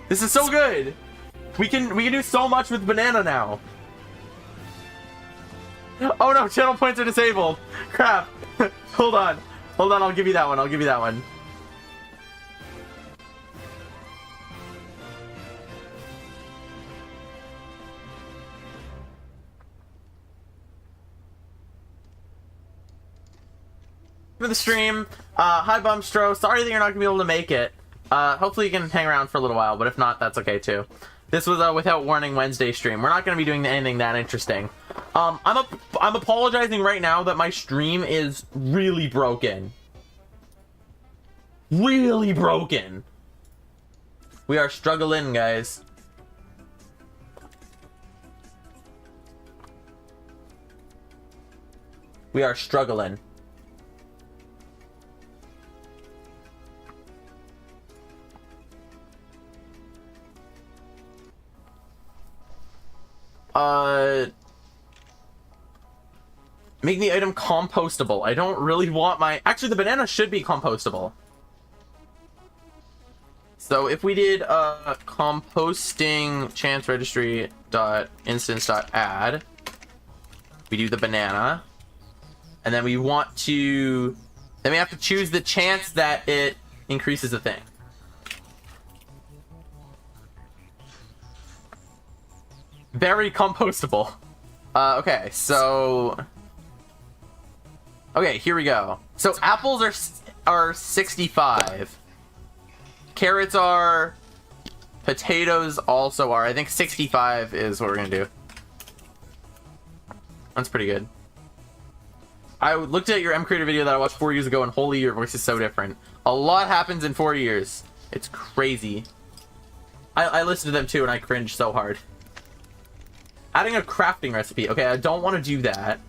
This is so good. We can do so much with banana now. Oh no, channel points are disabled. Crap. Hold on. Hold on, I'll give you that one. I'll give you that one. For the stream. Hi Bumstro. Sorry that you're not gonna be able to make it. Hopefully you can hang around for a little while, but if not, that's okay too. This was a Without Warning Wednesday stream. We're not gonna be doing anything that interesting. I'm apologizing right now that my stream is really broken. Really broken. We are struggling, guys. We are struggling. Make the item compostable. I don't really want my... Actually, the banana should be compostable. So if we did composting chance registry dot instance dot add, we do the banana, and then we want to... Then we have to choose the chance that it increases the thing. Very compostable. Okay, so... Okay, here we go. So apples are 65. Carrots are. Potatoes also are. I think 65 is what we're gonna do. That's pretty good. I looked at your M Creator video that I watched 4 years ago, and holy, your voice is so different. A lot happens in 4 years. It's crazy. I listened to them too, and I cringed so hard. Adding a crafting recipe. Okay, I don't want to do that.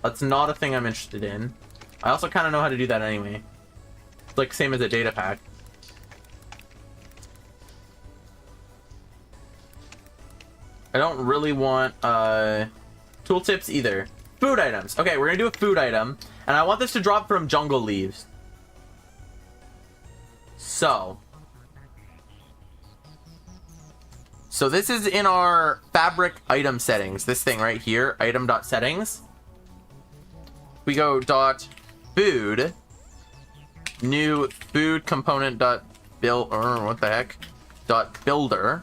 That's not a thing I'm interested in. I also kind of know how to do that anyway. It's like same as a data pack. I don't really want tooltips either. Food items. Okay, we're gonna do a food item, and I want this to drop from jungle leaves. So this is in our fabric item settings. This thing right here, item.settings. We go dot food, new food component dot build, or what the heck, dot builder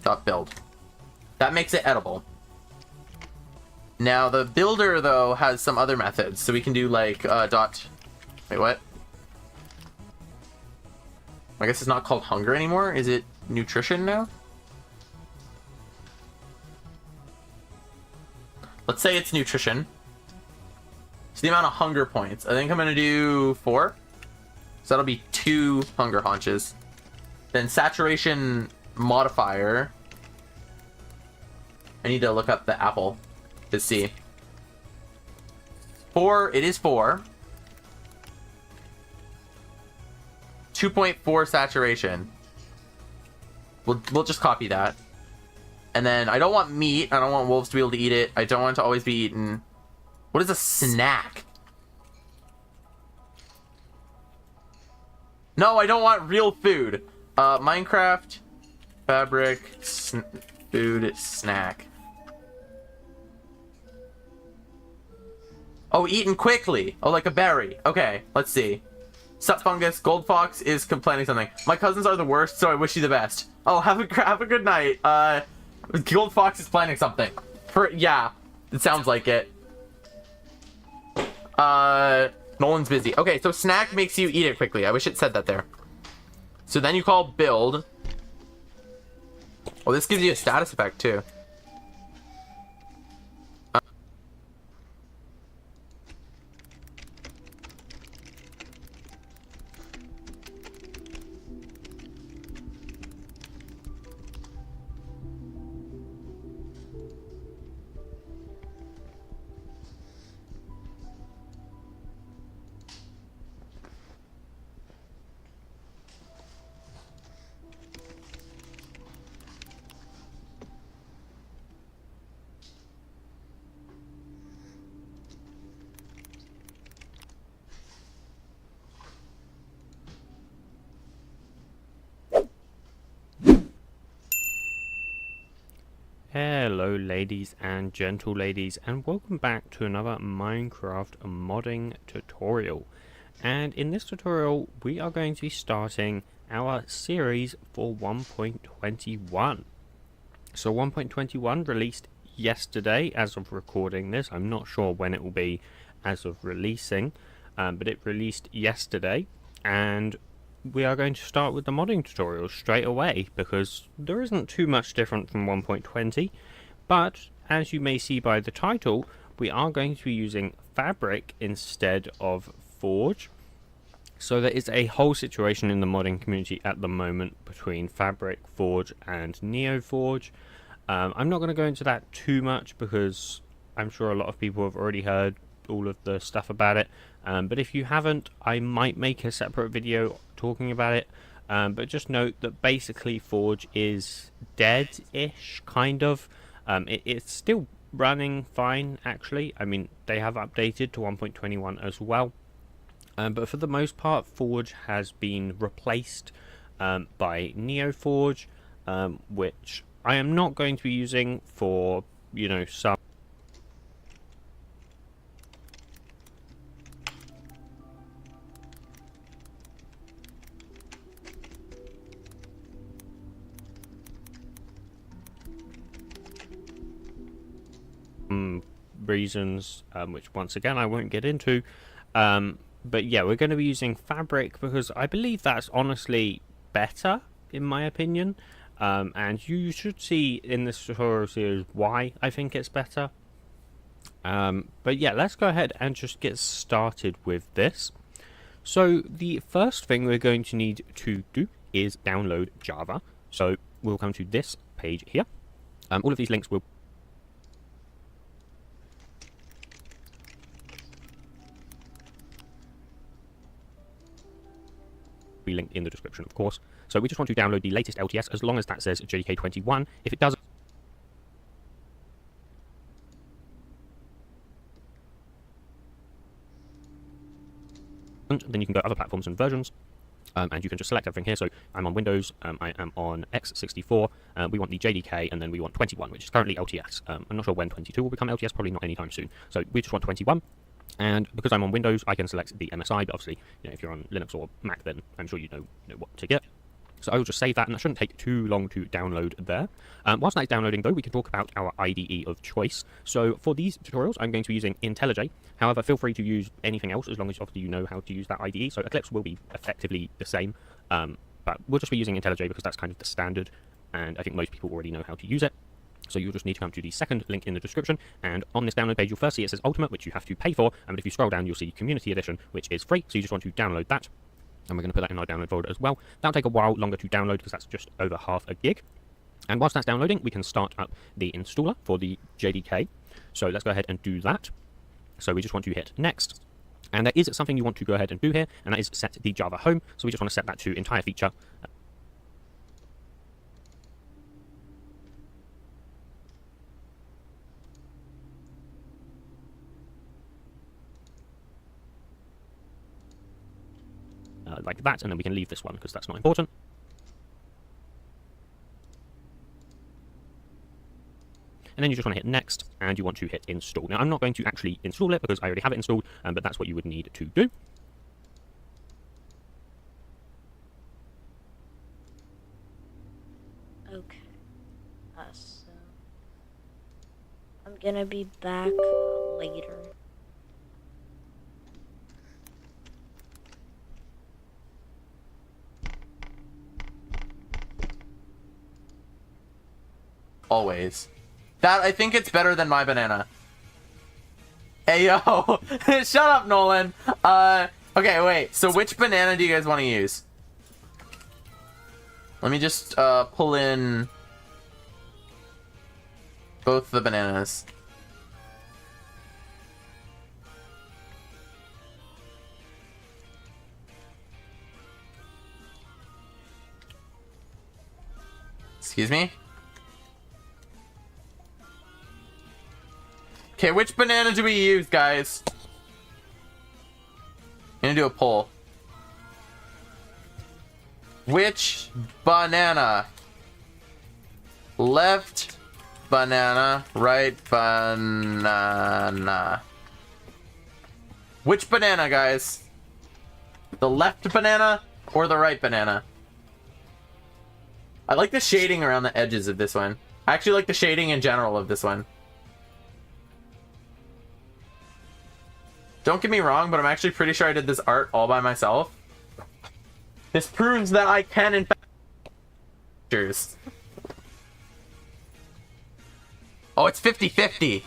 dot build. That makes it edible. Now the builder though has some other methods, so we can do like dot. Wait, what? I guess it's not called hunger anymore. Is it nutrition now? Let's say it's nutrition. So the amount of hunger points. I think I'm gonna do 4. So that'll be 2 hunger haunches. Then saturation modifier. I need to look up the apple to see. 4, it is 4. 2.4 saturation. We'll just copy that. And then I don't want meat. I don't want wolves to be able to eat it. I don't want it to always be eaten. What is a snack? No, I don't want real food. Minecraft, fabric, food, snack. Oh, eaten quickly. Oh, like a berry. Okay, let's see. Sup, Fungus. Gold Fox is complaining something. My cousins are the worst, so I wish you the best. Oh, have a good night. Gold Fox is planning something. Yeah, it sounds like it. Nolan's busy. Okay, so snack makes you eat it quickly. I wish it said that there. So then you call build. Oh, this gives you a status effect too. Hello ladies and gentle ladies, and welcome back to another Minecraft modding tutorial. And in this tutorial we are going to be starting our series for 1.21. So 1.21 released yesterday as of recording this. I'm not sure when it will be as of releasing, but it released yesterday, and we are going to start with the modding tutorial straight away because there isn't too much different from 1.20, but as you may see by the title, we are going to be using Fabric instead of Forge. So there is a whole situation in the modding community at the moment between Fabric, Forge and NeoForge. I'm not going to go into that too much because I'm sure a lot of people have already heard all of the stuff about it, but if you haven't, I might make a separate video talking about it, but just note that basically Forge is dead-ish, kind of. It's still running fine, actually. I mean, they have updated to 1.21 as well, but for the most part Forge has been replaced by NeoForge, which I am not going to be using for, you know, some reasons, which once again I won't get into, but yeah, we're going to be using Fabric because I believe that's honestly better in my opinion, and you should see in this tutorial series why I think it's better. But yeah, let's go ahead and just get started with this. So the first thing we're going to need to do is download Java. So we'll come to this page here. All of these links will be linked in the description, of course. So we just want to download the latest LTS as long as that says JDK21. If it doesn't, then you can go to other platforms and versions, and you can just select everything here. So I'm on Windows, I am on x64, we want the JDK, and then we want 21, which is currently LTS. I'm not sure when 22 will become LTS, probably not anytime soon. So we just want 21. And because I'm on Windows, I can select the MSI, but obviously, you know, if you're on Linux or Mac, then I'm sure you know what to get. So I will just save that, and that shouldn't take too long to download there. Whilst that is downloading, though, we can talk about our IDE of choice. So for these tutorials, I'm going to be using IntelliJ. However, feel free to use anything else as long as obviously you know how to use that IDE. So Eclipse will be effectively the same, but we'll just be using IntelliJ because that's kind of the standard, and I think most people already know how to use it. So you'll just need to come to the second link in the description, and on this download page you'll first see it says Ultimate, which you have to pay for, and if you scroll down you'll see Community Edition, which is free, so you just want to download that, and we're going to put that in our download folder as well. That'll take a while longer to download because that's just over half a gig, and whilst that's downloading we can start up the installer for the JDK, so let's go ahead and do that. So we just want to hit Next, and there is something you want to go ahead and do here, and that is set the Java home, so we just want to set that to entire feature. Like that, and then we can leave this one because that's not important. And then you just want to hit Next, and you want to hit Install. Now I'm not going to actually install it because I already have it installed, but that's what you would need to do. Okay, so I'm gonna be back later. Always. That, I think it's better than my banana. Hey, yo. Shut up, Nolan. Okay, wait. So which banana do you guys want to use? Let me just, pull in both the bananas. Excuse me? Okay, which banana do we use, guys? I'm gonna do a poll. Which banana? Left banana, right banana. Which banana, guys? The left banana or the right banana? I like the shading around the edges of this one. I actually like the shading in general of this one. Don't get me wrong, but I'm actually pretty sure I did this art all by myself. This proves that I can, in fact, pictures. Oh, it's 50-50.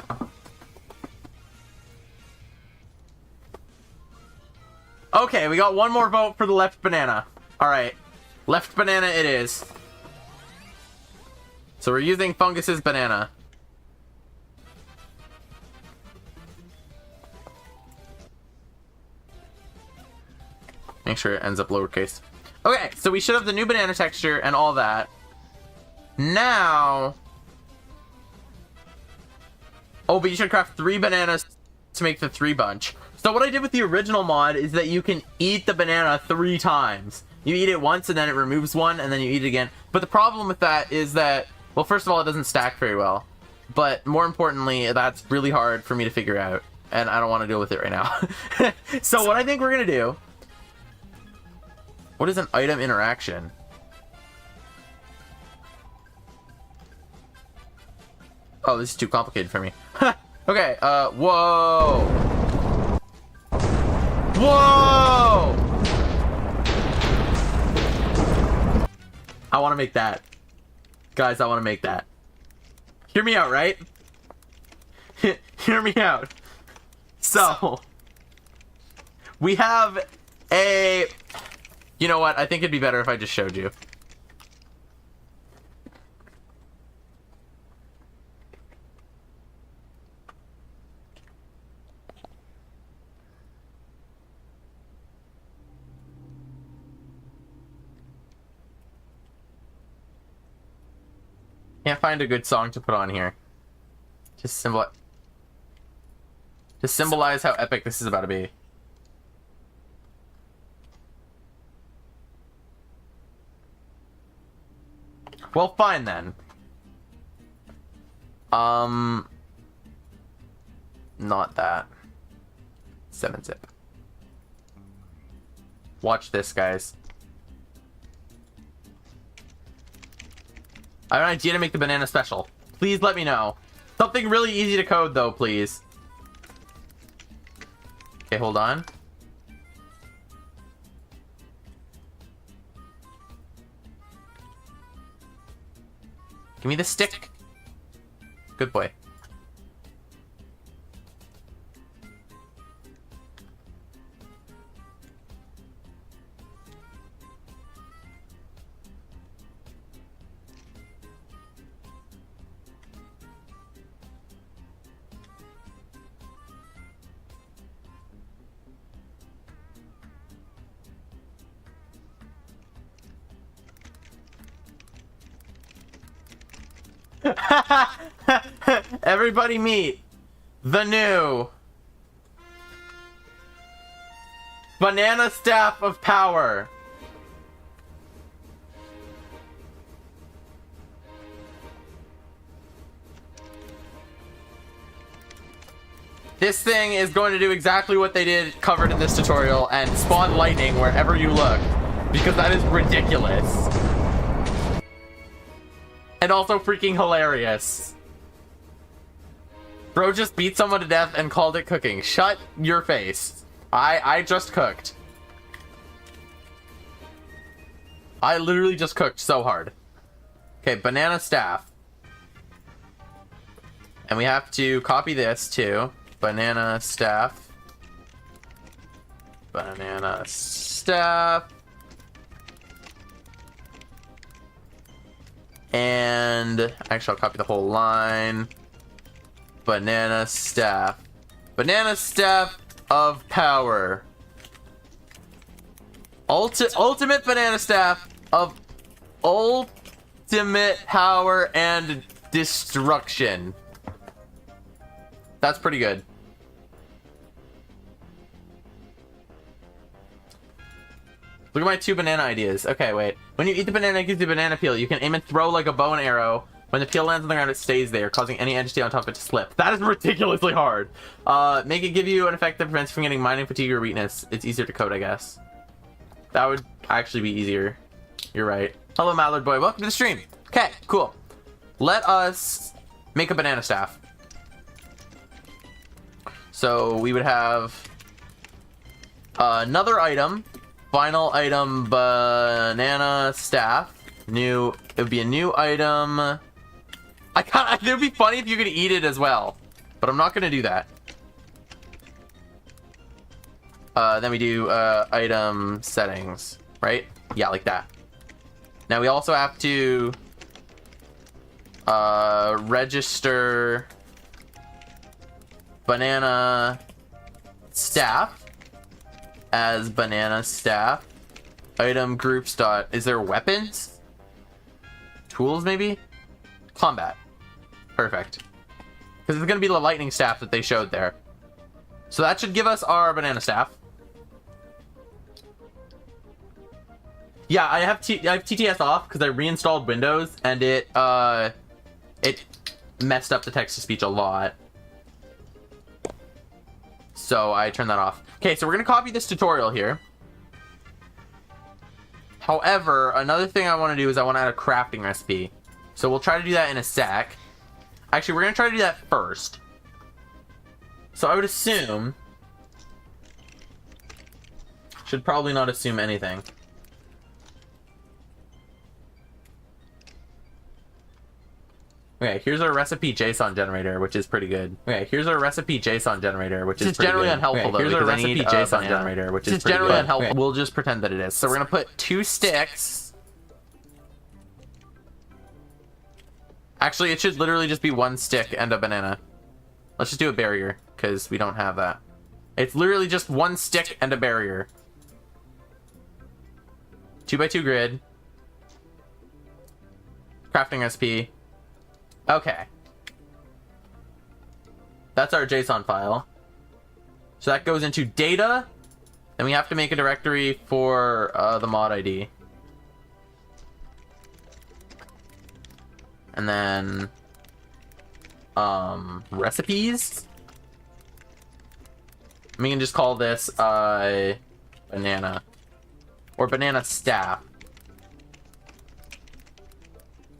Okay, we got one more vote for the left banana. Alright. Left banana it is. So we're using Fungus's banana. Make sure it ends up lowercase. Okay, so we should have the new banana texture and all that. Now... Oh, but you should craft 3 bananas to make the 3 bunch. So what I did with the original mod is that you can eat the banana 3 times. You eat it once and then it removes one and then you eat it again. But the problem with that is that, well, first of all, it doesn't stack very well. But more importantly, that's really hard for me to figure out. And I don't want to deal with it right now. So what I think we're going to do... What is an item interaction? Oh, this is too complicated for me. Okay, whoa! Whoa! I want to make that. Guys, I want to make that. Hear me out, right? Hear me out. So, we have a... You know what? I think it'd be better if I just showed you. Can't find a good song to put on here. Just symbolize how epic this is about to be. Well, fine then. Not that. 7-zip. Watch this, guys. I have an idea to make the banana special. Please let me know. Something really easy to code, though, please. Okay, hold on. Give me the stick. Good boy. Everybody meet the new Banana Staff of Power. This thing is going to do exactly what they did covered in this tutorial and spawn lightning wherever you look, because that is ridiculous. And also freaking hilarious. Bro just beat someone to death and called it cooking. Shut your face. I just cooked. I literally just cooked so hard. Okay, banana staff. And we have to copy this too. Banana staff. Banana staff. And actually, I'll copy the whole line. Banana staff. Banana staff of power. Ultimate banana staff of ultimate power and destruction. That's pretty good. Look at my 2 banana ideas. Okay, wait. When you eat the banana, it gives you a banana peel. You can aim and throw like a bow and arrow. When the peel lands on the ground, it stays there, causing any entity on top of it to slip. That is ridiculously hard. Make it give you an effect that prevents you from getting mining fatigue or weakness. It's easier to code, I guess. That would actually be easier. You're right. Hello, Mallard Boy. Welcome to the stream. Okay, cool. Let us make a banana staff. So we would have another item. Final item, banana staff. New. It would be a new item. It would be funny if you could eat it as well, but I'm not gonna do that. Then we do item settings, right? Yeah, like that. Now we also have to register banana staff as banana staff. Item groups dot. Is there weapons? Tools maybe? Combat. Perfect. Because it's going to be the lightning staff that they showed there. So that should give us our banana staff. Yeah, I have TTS off because I reinstalled Windows and it messed up the text-to-speech a lot. So I turned that off. Okay, so we're going to copy this tutorial here. However, another thing I want to do is I want to add a crafting recipe. So we'll try to do that in a sec. Actually, we're going to try to do that first. So I would assume... Should probably not assume anything. Okay, here's our recipe JSON generator, which is pretty good. Okay, here's our recipe JSON generator, which is generally unhelpful though. Here's our recipe JSON generator, which is generally unhelpful. Okay. We'll just pretend that it is. So we're gonna put 2 sticks. Actually, it should literally just be 1 stick and a banana. Let's just do a barrier, because we don't have that. It's literally just 1 stick and a barrier. 2x2 grid. Crafting recipe. Okay. That's our JSON file. So that goes into data. Then we have to make a directory for the mod ID. And then recipes. We can just call this banana or banana staff.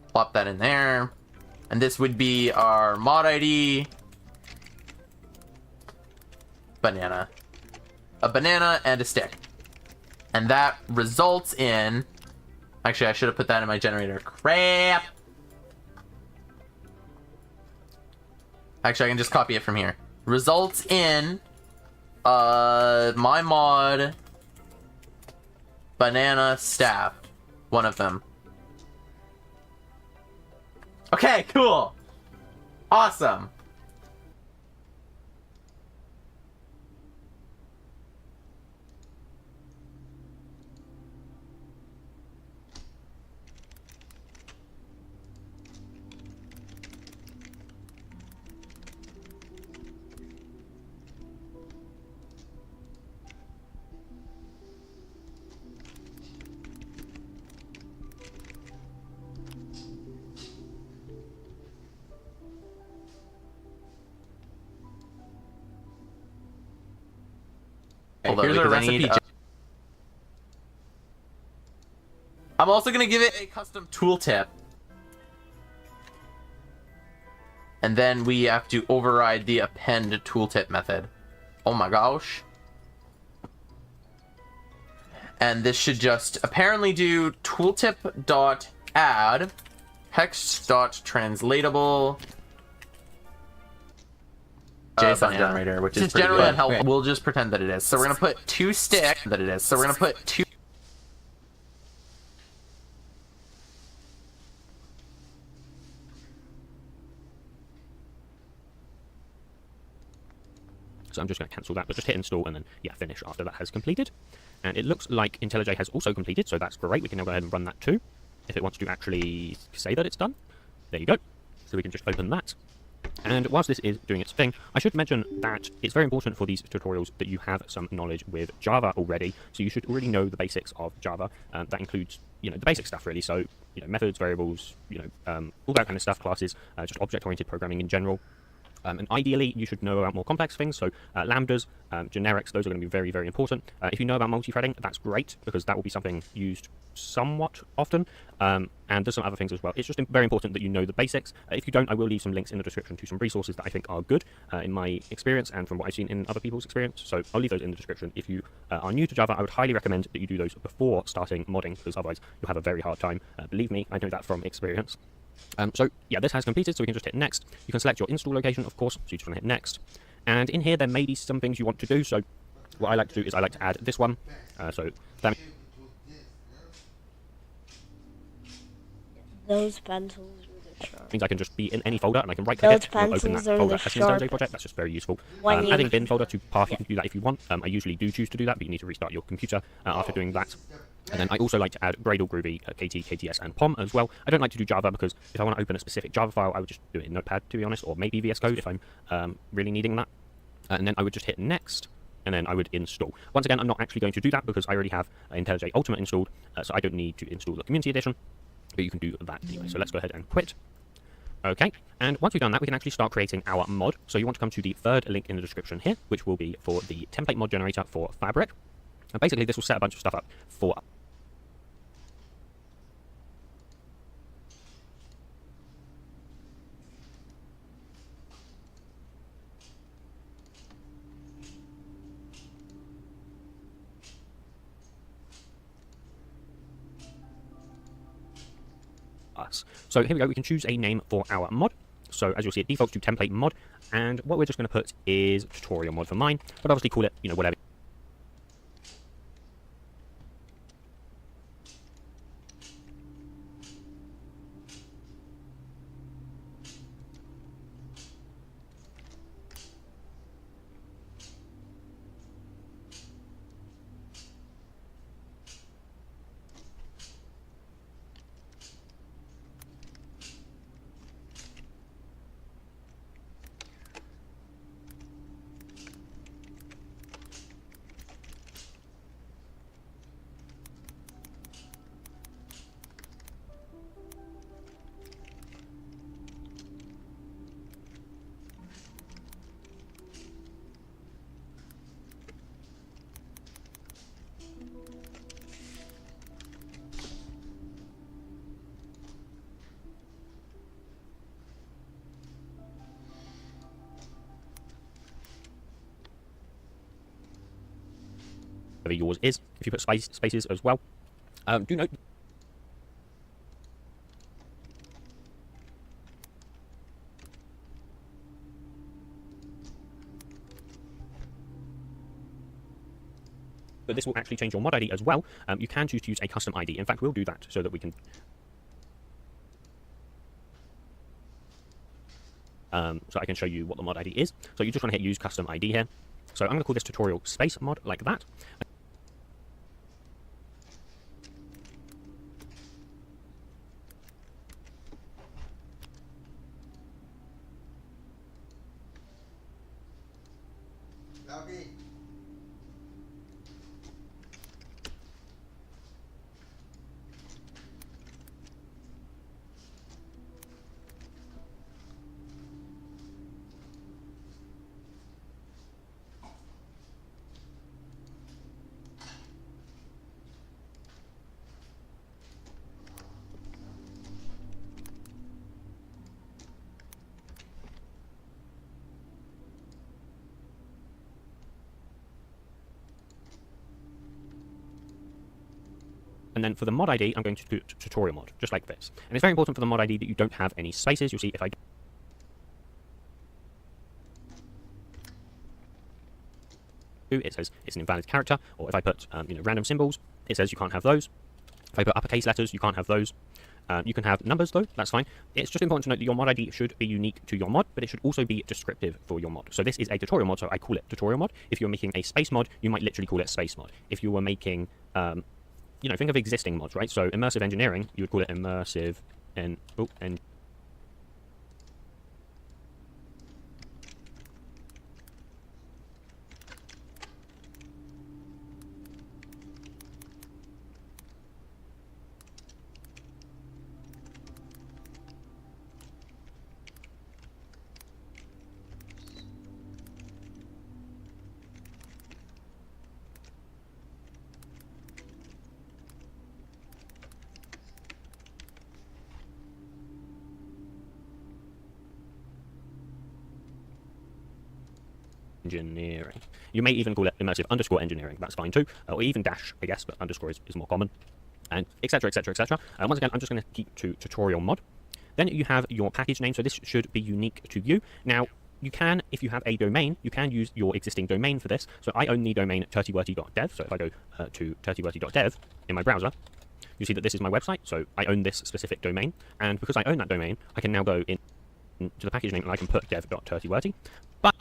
Plop that in there. And this would be our mod ID. Banana. A banana and a stick. And that results in... Actually, I should have put that in my generator. Crap! Actually, I can just copy it from here. Results in... my mod... banana staff. One of them. Okay, cool. Awesome. Here's our recipe. I'm also going to give it a custom tooltip. And then we have to override the append tooltip method. Oh my gosh. And this should just apparently do tooltip.add hex.translatable JSON generator, which is generally unhelpful. Okay. We'll just pretend that it is. So we're gonna put 2 sticks. That it is. So we're gonna put 2. So I'm just going to cancel that, but just hit install and then, yeah, finish after that has completed. And it looks like IntelliJ has also completed, so that's great. We can now go ahead and run that too, if it wants to actually say that it's done. There you go. So we can just open that. And whilst this is doing its thing, I should mention that it's very important for these tutorials that you have some knowledge with Java already. So you should already know the basics of Java. That includes, the basic stuff really. So, methods, variables, all that kind of stuff, classes, just object-oriented programming in general. And ideally, you should know about more complex things, so lambdas, generics, those are going to be very, very important. If you know about multi-threading, that's great, because that will be something used somewhat often, and there's some other things as well. It's just very important that you know the basics. If you don't, I will leave some links in the description to some resources that I think are good in my experience and from what I've seen in other people's experience, so I'll leave those in the description. If you are new to Java, I would highly recommend that you do those before starting modding, because otherwise you'll have a very hard time. Believe me, I know that from experience. So yeah, this has completed, so we can just hit next. You can select your install location, of course, so you just want to hit next. And in here, there may be some things you want to do, so what I like to do is I like to add this one. So that Those pencils are the sharp. means I can just be in any folder, and I can right-click it and open that Those pencils are folder the as soon as there's a sharp. project. That's just very useful. When you- Adding bin folder to path, you can do that if you want. I usually do choose to do that, but you need to restart your computer after doing that. And then I also like to add Gradle, Groovy, KT, KTS, and POM as well. I don't like to do Java because if I want to open a specific Java file, I would just do it in Notepad, to be honest, or maybe VS Code if I'm really needing that. And then I would just hit next, and then I would install. Once again, I'm not actually going to do that because I already have IntelliJ Ultimate installed, so I don't need to install the Community Edition, but you can do that anyway. So let's go ahead and quit. Okay, and once we've done that, we can actually start creating our mod. So you want to come to the third link in the description here, which will be for the template mod generator for Fabric. And basically, this will set a bunch of stuff up for us. So here we go, we can choose a name for our mod. So as you'll see, it defaults to template mod, and what we're just going to put is tutorial mod for mine, but obviously call it, whatever. Yours is. If you put spaces as well, do note but this will actually change your mod ID as well. You can choose to use a custom ID. In fact, we'll do that so that we can so I can show you what the mod ID is. So you just want to hit use custom ID here. So I'm going to call this tutorial space mod like that. And then for the mod ID, I'm going to do tutorial mod, just like this. And it's very important for the mod ID that you don't have any spaces. You'll see if I do, it says it's an invalid character, or if I put random symbols, it says you can't have those. If I put uppercase letters, you can't have those. You can have numbers though, that's fine. It's just important to note that your mod ID should be unique to your mod, but it should also be descriptive for your mod. So this is a tutorial mod, so I call it tutorial mod. If you're making a space mod, you might literally call it space mod. If you were making think of existing mods, right? So immersive engineering, you would call it immersive engineering. You may even call it immersive underscore engineering. That's fine too. Or even dash, I guess, but underscore is more common. And etc, etc, etc. Once again, I'm just going to keep to tutorial mod. Then you have your package name. So this should be unique to you. Now, you can, if you have a domain, you can use your existing domain for this. So I own the domain turtywurty.dev. So if I go to turtywurty.dev in my browser, you see that this is my website. So I own this specific domain. And because I own that domain, I can now go into the package name and I can put dev.turtywurty. But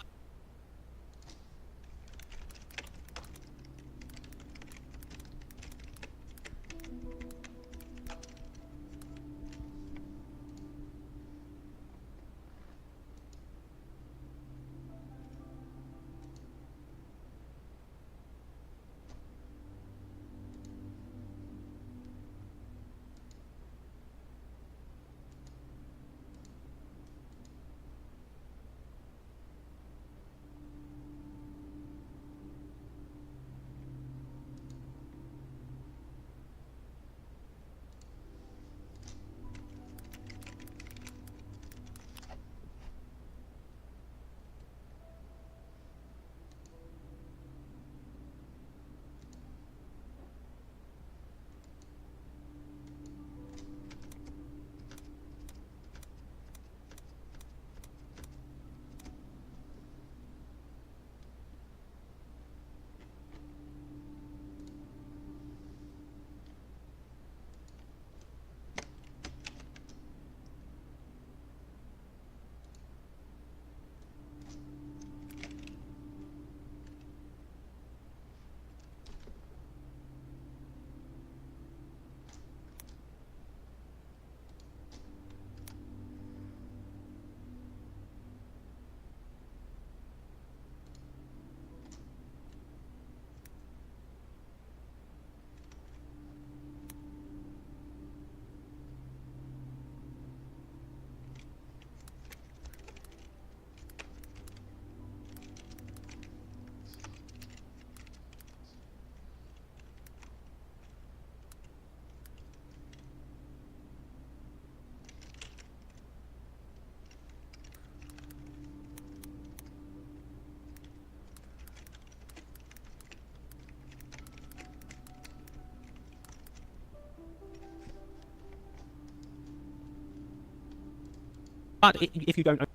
if you don't own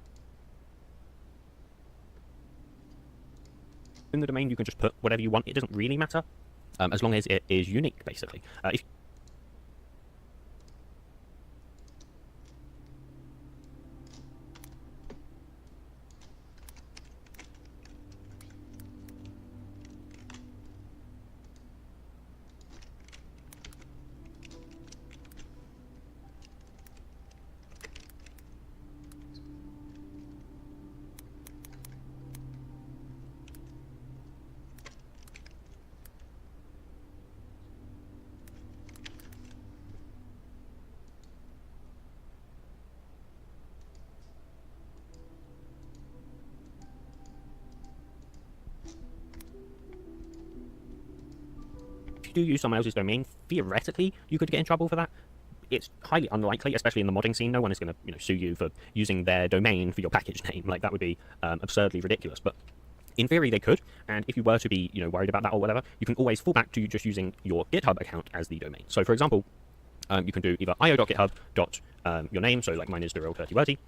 the domain, you can just put whatever you want. It doesn't really matter, as long as it is unique, basically. If you do use someone else's domain, theoretically, you could get in trouble for that. It's highly unlikely, especially in the modding scene. No one is going to, sue you for using their domain for your package name. Like, that would be absurdly ridiculous. But in theory, they could. And if you were to be, worried about that or whatever, you can always fall back to just using your GitHub account as the domain. So, for example, you can do either io.github. Your name, so like mine is TheRealTurtywurty.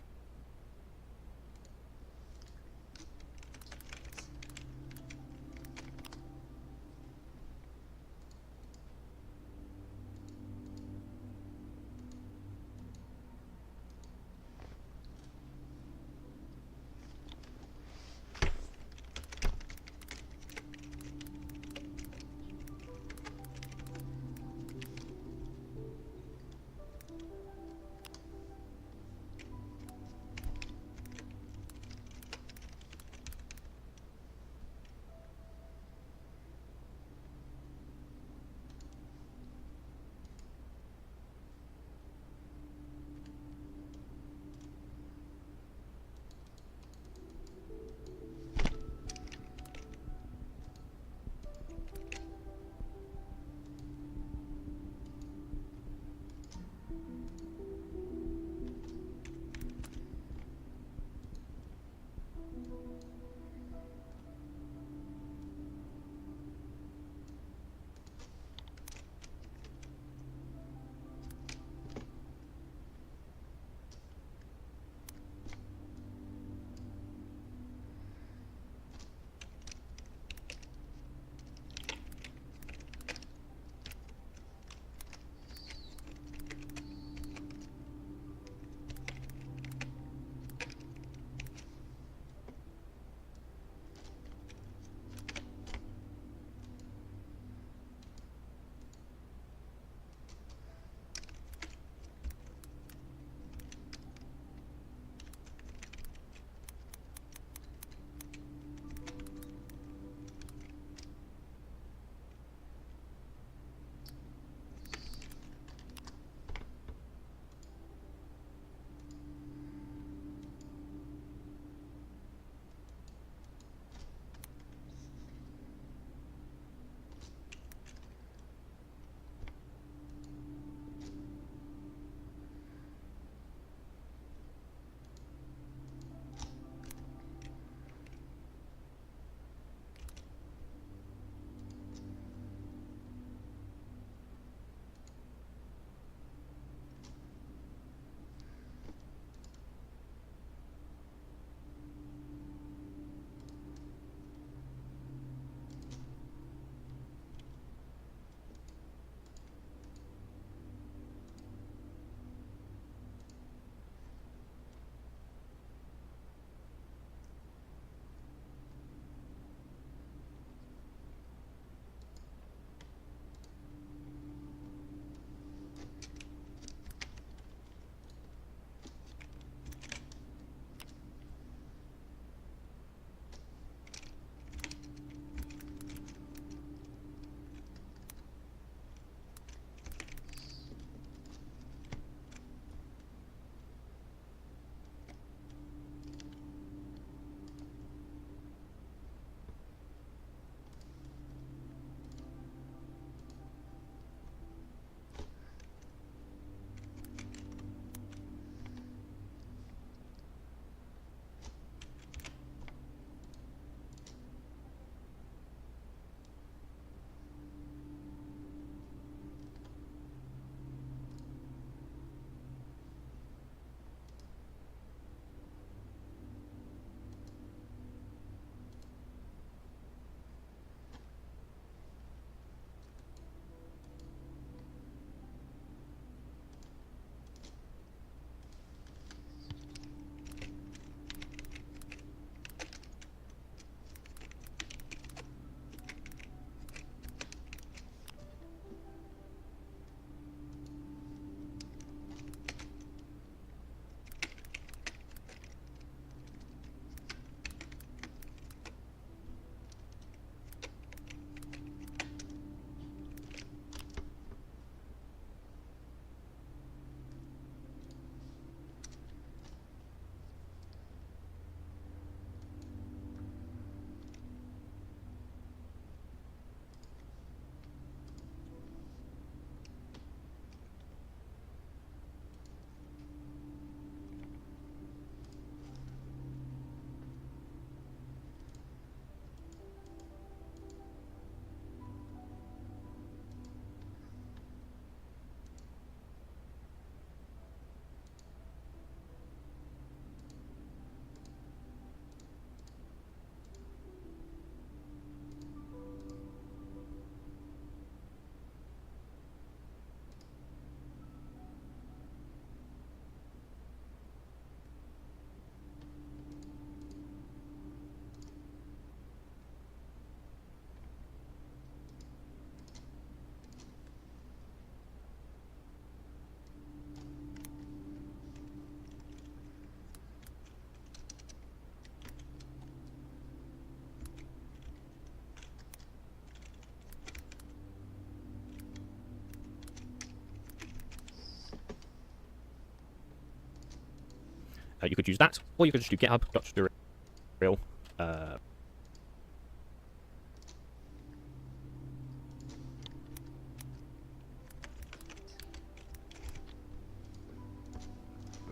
You could use that, or you could just do github.tutorial.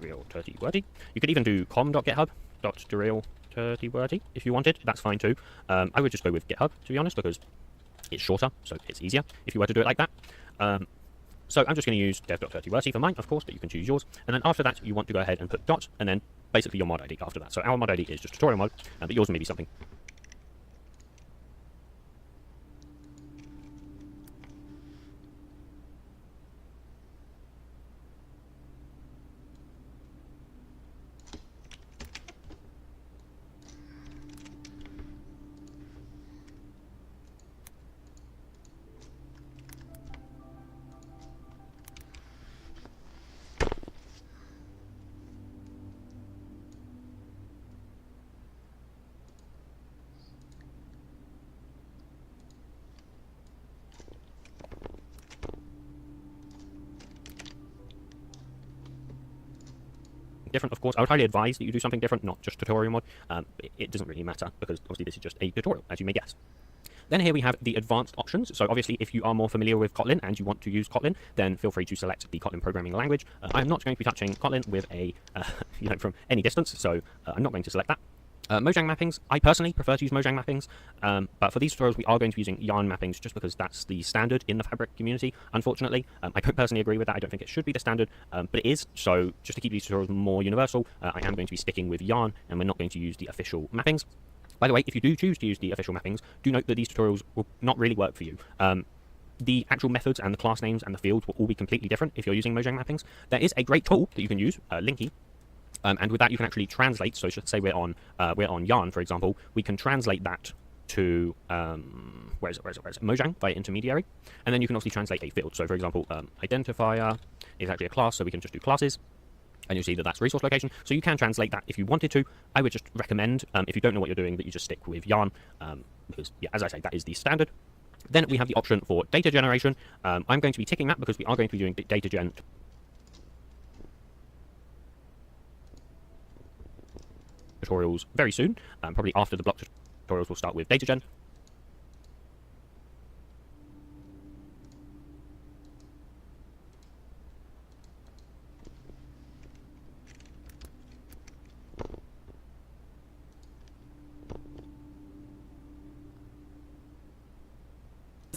Real 30 wordy. You could even do com.github.tutorial 30 wordy if you wanted. That's fine too. I would just go with GitHub, to be honest, because it's shorter, so it's easier if you were to do it like that. So I'm just going to use dev.30wordy for mine, of course, but you can choose yours. And then after that, you want to go ahead and put dot, and then basically your mod ID after that. So our mod ID is just tutorial mod, but yours may be something. Different, of course. I would highly advise that you do something different, not just tutorial mod. It doesn't really matter because obviously this is just a tutorial, as you may guess. Then here we have the advanced options. So obviously, if you are more familiar with Kotlin and you want to use Kotlin, then feel free to select the Kotlin programming language. I'm not going to be touching Kotlin with a, from any distance, so I'm not going to select that. Mojang mappings, I personally prefer to use Mojang mappings, but for these tutorials we are going to be using yarn mappings just because that's the standard in the Fabric community, unfortunately. I don't personally agree with that, I don't think it should be the standard, but it is, so just to keep these tutorials more universal, I am going to be sticking with yarn, and we're not going to use the official mappings. By the way, if you do choose to use the official mappings, do note that these tutorials will not really work for you. The actual methods and the class names and the fields will all be completely different if you're using Mojang mappings. There is a great tool that you can use, Linky, and with that you can actually translate, so let's say we're on yarn, for example, we can translate that to, where is it, Mojang via intermediary, and then you can obviously translate a field. So for example, identifier is actually a class, so we can just do classes, and you'll see that that's resource location, so you can translate that if you wanted to. I would just recommend, if you don't know what you're doing, that you just stick with yarn, because, yeah, as I say, that is the standard. Then we have the option for data generation. I'm going to be ticking that because we are going to be doing data gen tutorials very soon. Probably after the block tutorials, we'll start with data gen.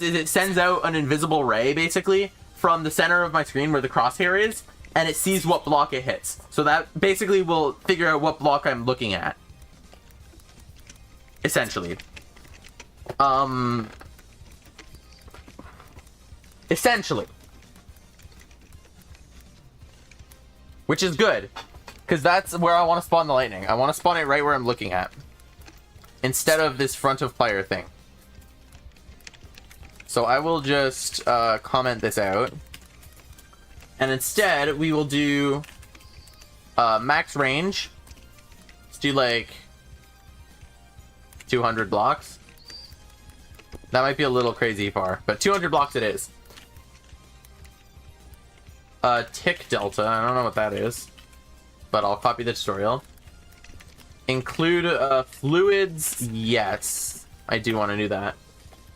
It sends out an invisible ray basically from the center of my screen where the crosshair is, and it sees what block it hits. So that basically will figure out what block I'm looking at. Essentially. Essentially. Which is good, because that's where I want to spawn the lightning. I want to spawn it right where I'm looking at, instead of this front of player thing. So I will just comment this out. And instead, we will do max range. Let's do like 200 blocks. That might be a little crazy far, but 200 blocks it is. Tick delta, I don't know what that is, but I'll copy the tutorial. Include fluids, yes, I do want to do that.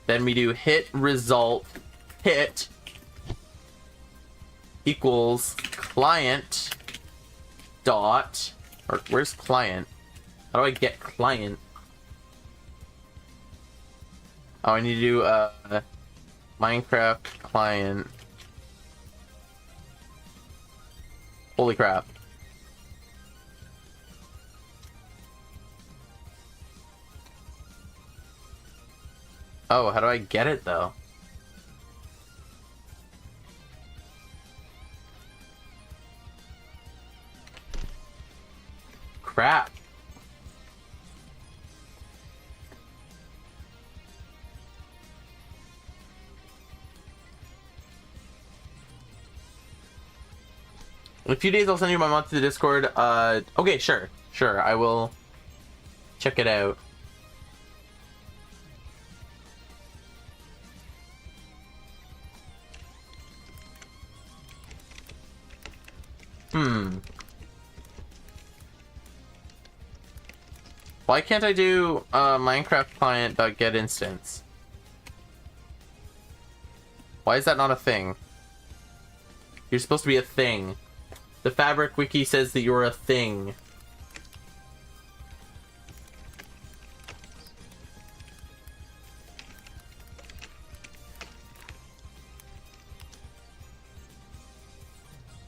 Then we do hit result hit equals client dot, or where's client? How do I get client? Oh, I need to do Minecraft client. Holy crap. Oh, how do I get it though? Crap. In a few days I'll send you my mod to the Discord. Okay, sure. Sure, I will check it out. Why can't I do Minecraft client.get instance? Why is that not a thing? You're supposed to be a thing. The Fabric Wiki says that you're a thing.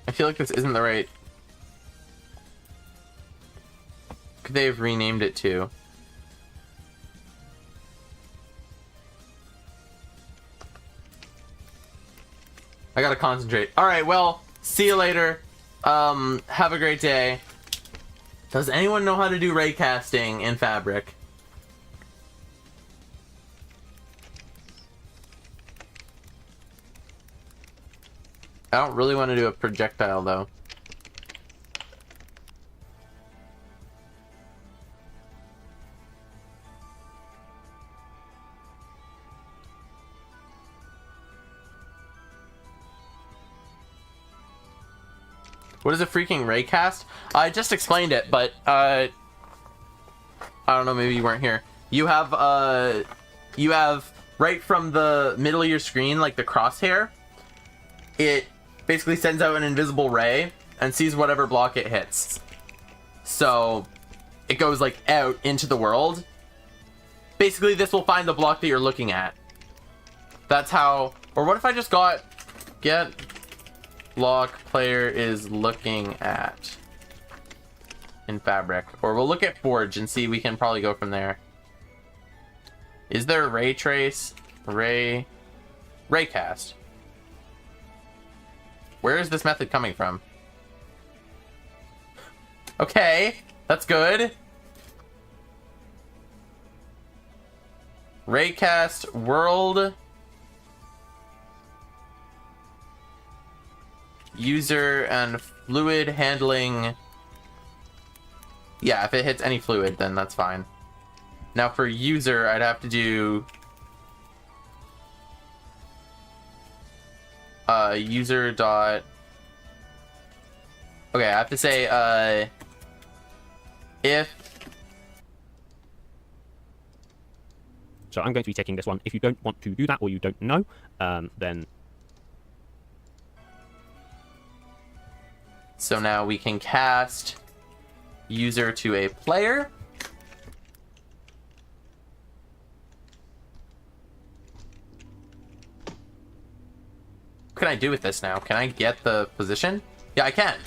I feel like this isn't the right... Could they have renamed it to? I gotta concentrate. Alright, well, see you later. Have a great day. Does anyone know how to do raycasting in Fabric? I don't really want to do a projectile, though. What is a freaking raycast? I just explained it, but I don't know, maybe you weren't here. You have right from the middle of your screen, like the crosshair, it basically sends out an invisible ray and sees whatever block it hits. So it goes like out into the world. Basically, this will find the block that you're looking at. That's how. Or what if I just got get block player is looking at in Fabric? Or we'll look at Forge and see, we can probably go from there. Is there a ray trace? Raycast. Where is this method coming from? Okay, that's good. Raycast world user and fluid handling. Yeah, if it hits any fluid, then that's fine. Now for user, I'd have to do user dot. Okay, I have to say if. So I'm going to be checking this one. If you don't want to do that or you don't know, then. So now we can cast user to a player. What can I do with this now? Can I get the position? Yeah, I can.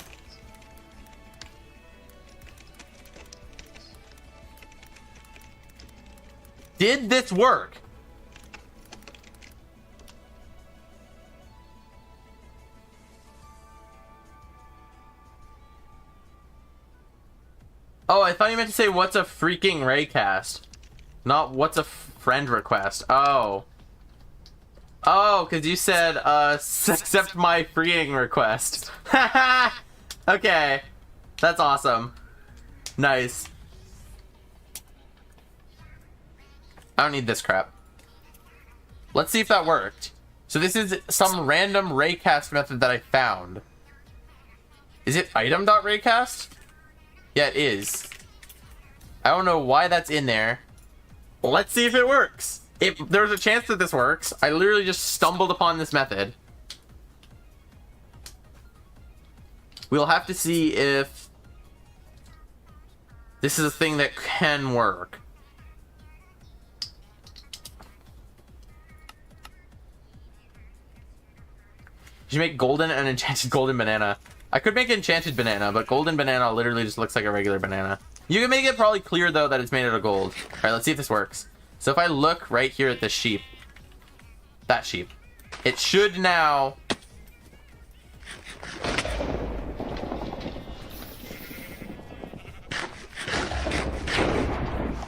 Did this work? Oh, I thought you meant to say what's a freaking raycast, not what's a friend request. Oh. Oh, because you said, accept my freeing request. Okay. That's awesome. Nice. I don't need this crap. Let's see if that worked. So this is some random raycast method that I found. Is it item.raycast? Yeah, it is. I don't know why that's in there. Let's see if it works. There's a chance that this works. I literally just stumbled upon this method. We'll have to see if this is a thing that can work. You should make golden and enchanted golden banana. I could make enchanted banana, but golden banana literally just looks like a regular banana. You can make it probably clear, though, that it's made out of gold. Alright, let's see if this works. So if I look right here at this sheep, that sheep, it should now...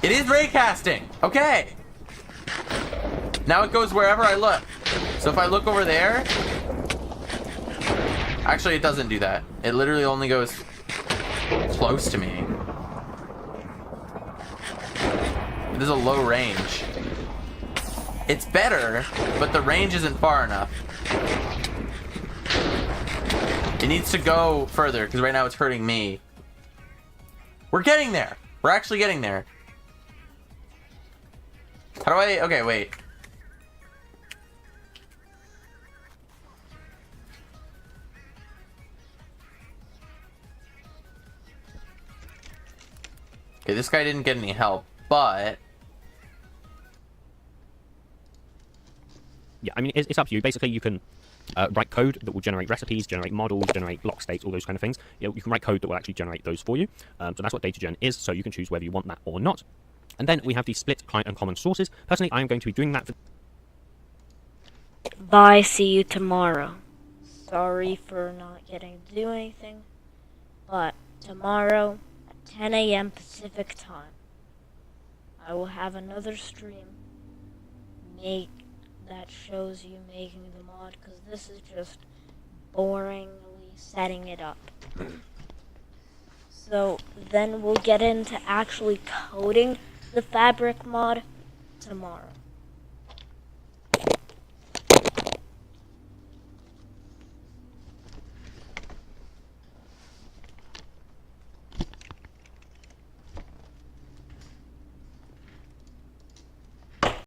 It is raycasting! Okay! Now it goes wherever I look. So if I look over there... Actually, it doesn't do that. It literally only goes close to me. There's a low range. It's better, but the range isn't far enough. It needs to go further, because right now it's hurting me. We're getting there. We're actually getting there. How do I... Okay, wait. Okay, this guy didn't get any help, but... Yeah, I mean, it's up to you. Basically, you can write code that will generate recipes, generate models, generate block states, all those kind of things. You can write code that will actually generate those for you. So that's what data gen is, so you can choose whether you want that or not. And then we have the split client and common sources. Personally, I'm going to be doing that for... Bye, see you tomorrow. Sorry for not getting to do anything, but tomorrow at 10 a.m. Pacific time, I will have another stream that shows you making the mod, because this is just boringly setting it up. So then we'll get into actually coding the fabric mod tomorrow.